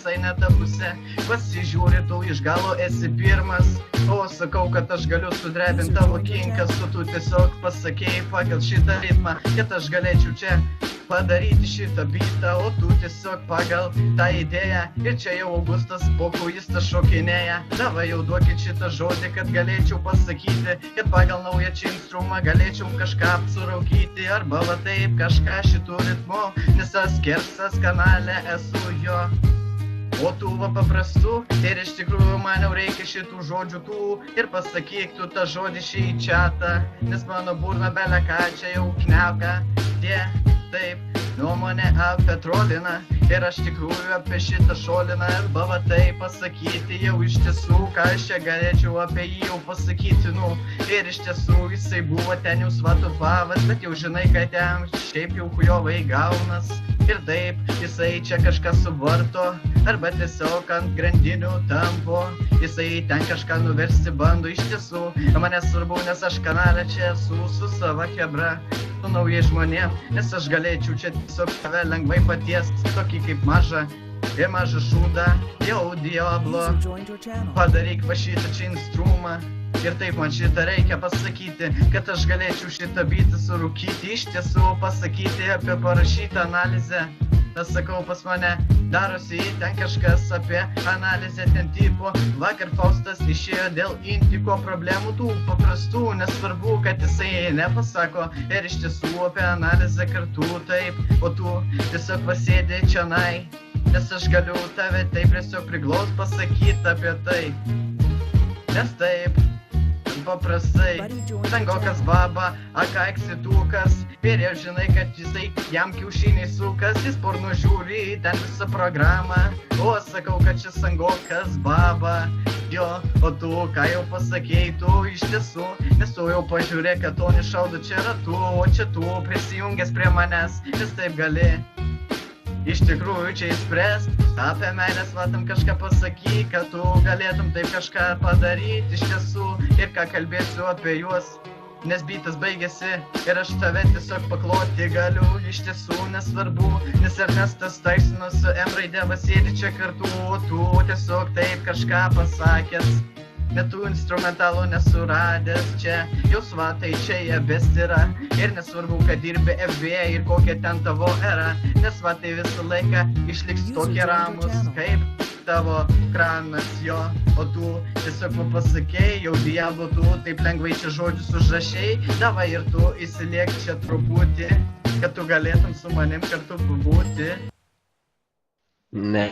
visai ne ta pusė. Pasižiūri, tu iš galo esi pirmas, o sakau, kad aš galiu sudrebinti tavo kinkas. Tu tiesiog pasakėjai pagal šitą ritmą, kad aš galėčiau čia padaryti šitą bitą, o tu tiesiog pagal tą idėją. Ir čia jau Augustas Pokuistas šokinėja. Davai jau duokit šitą žodį, kad galėčiau pasakyti, kad pagal naują čia instrumą galėčiau kažką apsuraukyti. Arba va taip kažką šitų ritmų, nes aš skersas kanale esu jo. O tu va paprastu, ir iš tikrųjų man jau reikia šitų žodžių tų. Ir pasakyk tu tą žodį šį čiatą, nes mano burna bele ką čia jau kniauka. Taip, nuomonė apie troliną, ir aš tikrųjų apie šitą šoliną. Arba va taip pasakyti jau iš tiesų, ką aš čia galėčiau apie jį jau pasakyti, nu. Ir iš tiesų jisai buvo ten jau svatų pavas, bet jau žinai, kad jam šiaip jau hujovai gaunas. Ir taip, jisai čia kažką suvarto, arba tiesiog ant grandinių tampo. Jisai ten kažką nuversti bando iš tiesų. Mane svarbu, nes aš kanale čia esu su sava chebra, su naujai žmonėm. Nes aš galėčiau čia tiesiog tave lengvai patiest, tokį kaip mažą ir mažą šūdą. Jau diablo, padaryk va šitą čia instrumą. Ir taip man šitą reikia pasakyti, kad aš galėčiau šitą bitą surūkyti. Iš tiesų pasakyti apie parašytą analizę. Nes sakau, pas mane darosi ten kažkas apie analizę ten tipo. Vakar Faustas išėjo dėl intiko problemų tų paprastų. Nesvarbu, kad jisai nepasako. Ir iš tiesų apie analizę kartu taip. O tu tiesiog pasėdė čionai, nes aš galiu tave taip tiesiog priglaust pasakyti apie tai. Nes taip paprastai, tangokas baba, aka eksitukas. Ir jau žinai, kad jisai jam kiaušiniai sukas. Jis porno žiūri ten visą programą. O sakau, kad šis sangokas baba. Jo, o tu ką jau pasakėjai tu iš tiesų. Nes tu jau pažiūrėk, kad to nešaudo čia ratu. O čia tu prisijungęs prie manęs, nes taip gali iš tikrųjų čia įspręst. Apie meilės vatam kažką pasakyk, kad tu galėtum taip kažką padaryti iš tiesų. Ir ką kalbėsiu apie juos, nes bitas baigėsi ir aš tave tiesiog pakloti galiu. Iš tiesų nesvarbu, nes Ernestas Taisonas su M raide va sėdi čia kartu. O tu tiesiog taip kažką pasakęs, net tų instrumentalų nesuradęs čia. Jau svatai čia jie best yra. Ir nesvarbu, kad dirbi FBA ir kokia ten tavo era. Nes svatai visą laiką išliks tokie ramus kaip tavo kranas jo. O tu tiesiog pasakėjai, jau diablo tu taip lengvai čia žodžius užrašei. Davai ir tu įsiliek čia truputį, kad tu galėtum su manim kartu pabūti. Ne.